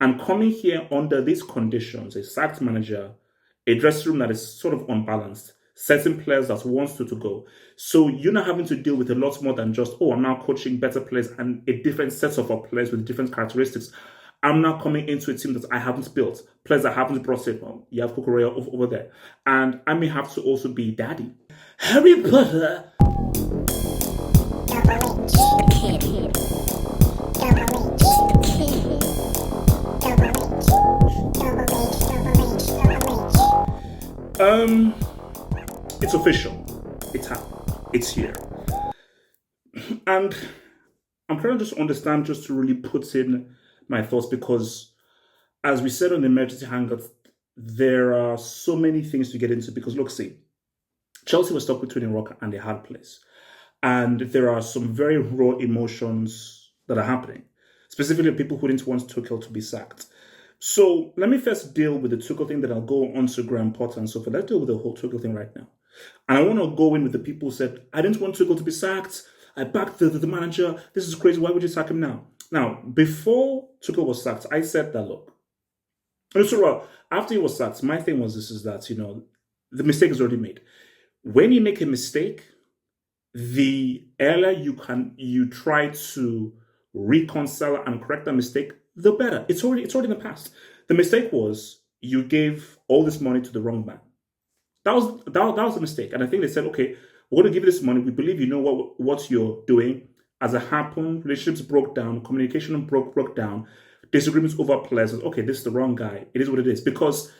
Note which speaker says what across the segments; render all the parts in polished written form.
Speaker 1: And coming here under these conditions, a sacked manager, a dressing room that is sort of unbalanced, certain players that wants to go. So you're not having to deal with a lot more than just, oh, I'm now coaching better players and a different set of players with different characteristics. I'm now coming into a team that I haven't built, players I haven't brought in. Well, you have Kukurea over there. And I may have to also be daddy. Harry Potter. It's official. It's happened. It's here. And I'm trying to just understand, just to really put in my thoughts, because as we said on the emergency hangout, there are so many things to get into. Because look, see, Chelsea was stuck between a rock and a hard place. And there are some very raw emotions that are happening, specifically people who didn't want Tuchel to be sacked. So let me first deal with the Tuchel thing, that I'll go on to Graham Potter and so forth. Let's deal with the whole Tuchel thing right now. And I want to go in with the people who said, I didn't want Tuchel to be sacked. I backed the manager. This is crazy. Why would you sack him now? Now, before Tuchel was sacked, I said that, look, and so well, after he was sacked, my thing was this, is that, the mistake is already made. When you make a mistake, the earlier you try to reconcile and correct that mistake, the better. It's already in the past. The mistake was you gave all this money to the wrong man. That was a mistake. And I think they said, okay, we're going to give you this money. We believe you know what you're doing. As it happened, relationships broke down, communication broke down, disagreements over players. Okay, this is the wrong guy. It is what it is. Because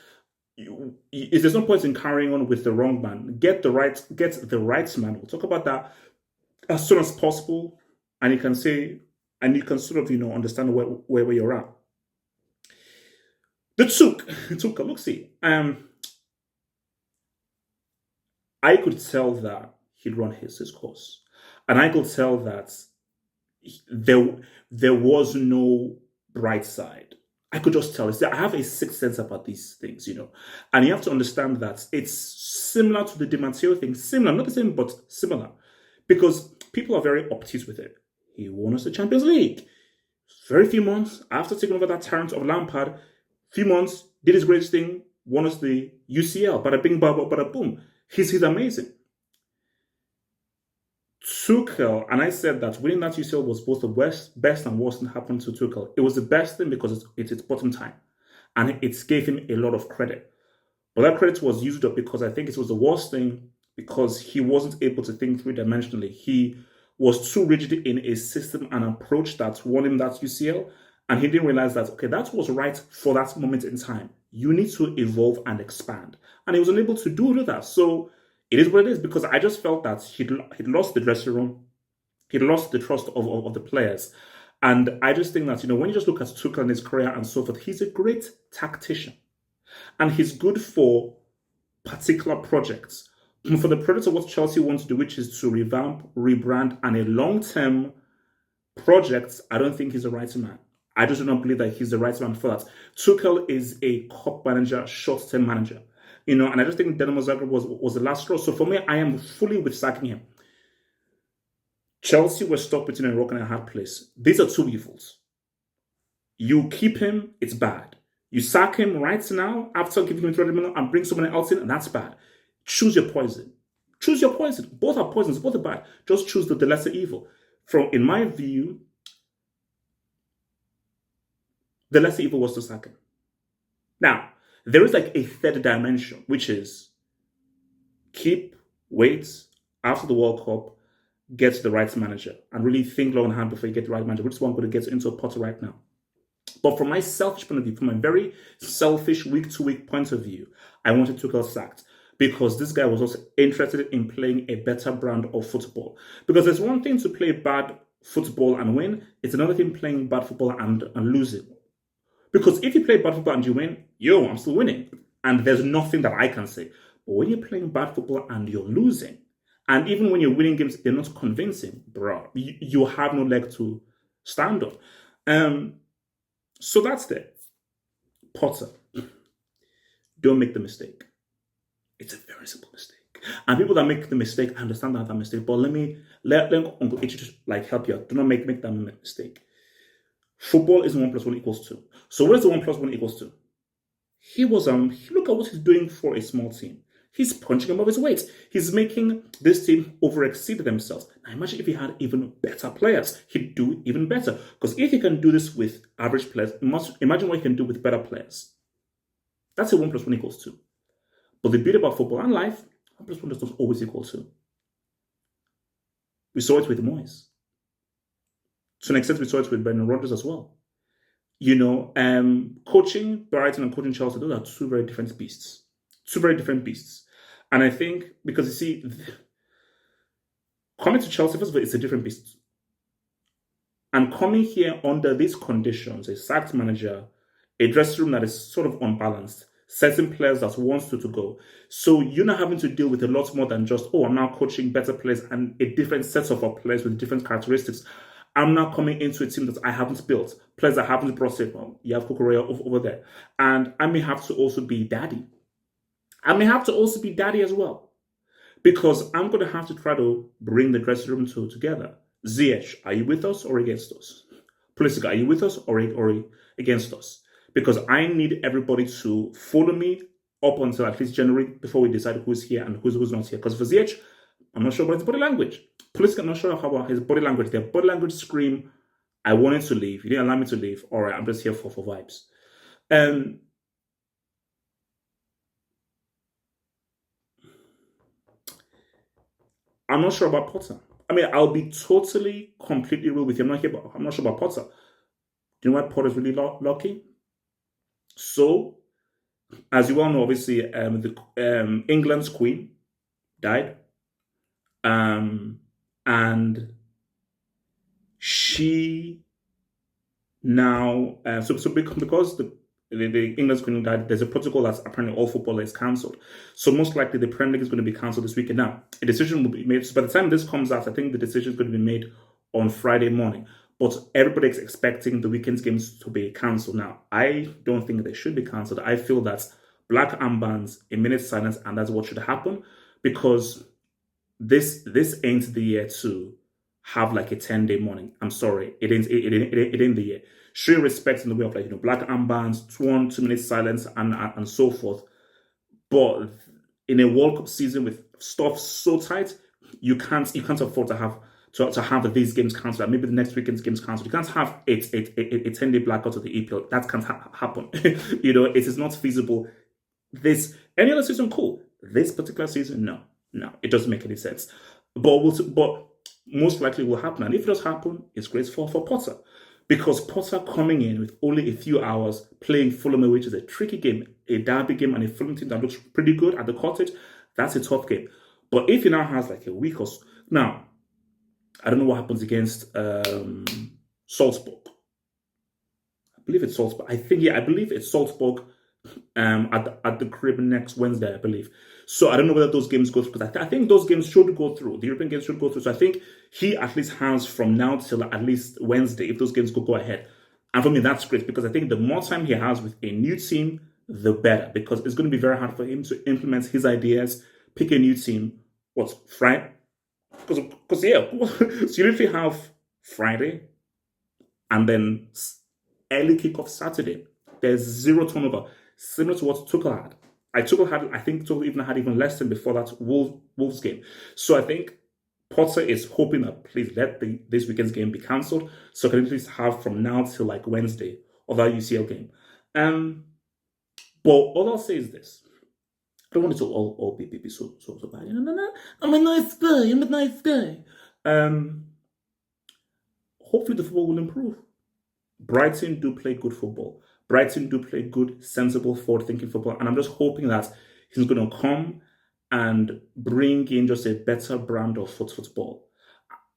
Speaker 1: there's no point in carrying on with the wrong man. Get the right man. We'll talk about that as soon as possible. And you can say, and you can sort of, understand where you're at. The Tuchel, look, see, I could tell that he'd run his course. And I could tell that there was no bright side. I could just tell. I have a sixth sense about these things, And you have to understand that it's similar to the Di Matteo thing. Similar, not the same, but similar. Because people are very obtuse with it. He won us the Champions League. Very few months after taking over that tyrant of Lampard, few months, did his greatest thing, won us the UCL. Bada bing, bada boom. He's amazing. Tuchel, and I said that winning that UCL was both the best and worst thing happened to Tuchel. It was the best thing because it's bottom time. And it gave him a lot of credit. But that credit was used up because I think it was the worst thing because he wasn't able to think three-dimensionally. He was too rigid in a system and approach that won him that UCL. And he didn't realize that, okay, that was right for that moment in time. You need to evolve and expand. And he was unable to do that. So it is what it is, because I just felt that he'd lost the dressing room. He'd lost the trust of the players. And I just think that, when you just look at Tuchel and his career and so forth, he's a great tactician. And he's good for particular projects. For the project of what Chelsea wants to do, which is to revamp, rebrand, and a long-term project, I don't think he's the right man. I just do not believe that he's the right man for that. Tuchel is a cup manager, short-term manager. And I just think Dinamo Zagreb was the last straw. So for me, I am fully with sacking him. Chelsea were stuck between a rock and a hard place. These are two evils. You keep him, it's bad. You sack him right now after giving him 20 million and bring someone else in, and that's bad. Choose your poison. Choose your poison. Both are poisons, both are bad. Just choose the lesser evil. In my view, the lesser evil was to sack him. Now, there is like a third dimension, which is wait after the World Cup, get the right manager, and really think long and hard before you get the right manager, which is what I'm going to get into a Potter right now. But from my selfish point of view, from my very selfish week-to-week point of view, I wanted Tuchel sacked because this guy was also interested in playing a better brand of football. Because there's one thing to play bad football and win, it's another thing playing bad football and losing. Because if you play bad football and you win, I'm still winning. And there's nothing that I can say. But when you're playing bad football and you're losing, and even when you're winning games, they're not convincing, bro, you have no leg to stand on. So that's there. Potter, don't make the mistake. It's a very simple mistake. And people that make the mistake, I understand that mistake, but let Uncle H just help you out. Do not make that mistake. Football is 1 plus 1 equals 2. So what is the 1 plus 1 equals 2? Look at what he's doing for a small team. He's punching above his weight. He's making this team overexceed themselves. Now imagine if he had even better players. He'd do even better. Because if he can do this with average players, imagine what he can do with better players. That's a 1 plus 1 equals 2. But the beauty about football and life, 1 plus 1 does not always equal 2. We saw it with Moyes. To an extent, we saw it with Brendan Rodgers as well. Coaching Brighton and coaching Chelsea, those are two very different beasts. Two very different beasts. And I think, because you see, coming to Chelsea, first of all, it's a different beast. And coming here under these conditions, a sacked manager, a dressing room that is sort of unbalanced, certain players that wants to go. So you're not having to deal with a lot more than just, I'm now coaching better players and a different set of players with different characteristics. I'm now coming into a team that I haven't built, players that haven't brought it. Well, you have Kukurea over there. And I may have to also be daddy. I may have to also be daddy as well. Because I'm going to have to try to bring the dressing room together. Ziyech, are you with us or against us? Pulisic, are you with us or against us? Because I need everybody to follow me up until at least January before we decide who's here and who's not here. Because for Ziyech, I'm not sure about his body language. Pulisic, I'm not sure about his body language. Their body language scream, I wanted to leave. You didn't allow me to leave. All right, I'm just here for vibes. I'm not sure about Potter. I mean, I'll be totally, completely real with you. I'm not sure about Potter. Do you know why Potter's really lucky? So, as you all know, obviously, England's queen died. And she now, because the England's queen died, there's a protocol that's apparently all football is cancelled. So most likely the Premier League is going to be cancelled this weekend. Now, a decision will be made. So by the time this comes out, I think the decision is going to be made on Friday morning. But everybody's expecting the weekend's games to be cancelled. Now, I don't think they should be cancelled. I feel that black armbands, a minute silence, and that's what should happen. Because this ain't the year to have like a 10-day mourning. I'm sorry, it ain't the year. Show respect in the way of black armbands, 2 minute silence, and so forth. But in a World Cup season with stuff so tight, you can't afford to have these games cancelled. Maybe the next weekend's games cancelled. You can't have a 10-day blackout of the EPL. That can't happen. It is not feasible. Any other season, cool. This particular season, no, it doesn't make any sense. But most likely will happen. And if it does happen, it's great for Potter. Because Potter coming in with only a few hours playing Fulham, which is a tricky game, a derby game, and a Fulham team that looks pretty good at the Cottage, that's a tough game. But if he now has like a week or so, now, I don't know what happens against Salzburg. I believe it's Salzburg. I believe it's Salzburg at the crib next Wednesday, I believe. So I don't know whether those games go through, because I think those games should go through. The European games should go through. So I think he at least has from now till at least Wednesday, if those games go ahead. And for me, that's great, because I think the more time he has with a new team, the better. Because it's going to be very hard for him to implement his ideas, pick a new team. Friday? Because yeah, so you literally have Friday and then early kickoff Saturday. There's zero turnover, similar to what Tuchel had. I think Tuchel even had less than before that Wolves game. So I think Potter is hoping that please let this weekend's game be cancelled, so I can at least have from now till like Wednesday of that UCL game. But all I'll say is this. I don't want it to all be so bad. No. I'm a nice guy. Hopefully the football will improve. Brighton do play good football. Brighton do play good, sensible, forward-thinking football. And I'm just hoping that he's going to come and bring in just a better brand of football.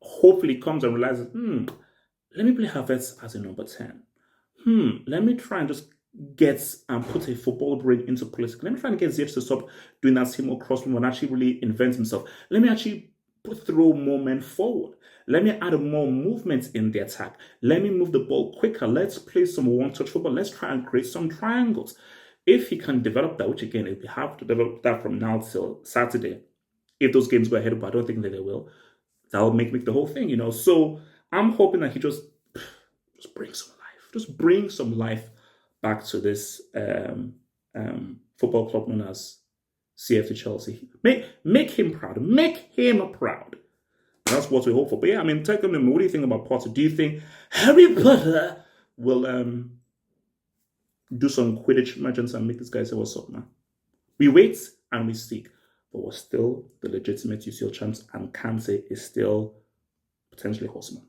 Speaker 1: Hopefully he comes and realizes, let me play Havertz as a number 10. Let me try and just get and put a football brain into Pulisic. Let me try and get Ziyech to stop doing that same old crossman and actually really invent himself. Let me actually throw more men forward. Let me add more movement in the attack. Let me move the ball quicker. Let's play some one-touch football. Let's try and create some triangles. If he can develop that, which again, if we have to develop that from now till Saturday, if those games go ahead, but I don't think that they will, that'll make the whole thing, So I'm hoping that he just brings some life. just bring some life back to this football club known as CFC Chelsea. Make him proud. Make him proud. That's what we hope for. But yeah, I mean, take them. What do you think about Potter? Do you think Harry Potter will do some Quidditch merchants and make this guy say what's up, man? We wait and we seek, but we're still the legitimate UCL champs, and Kante is still potentially horseman.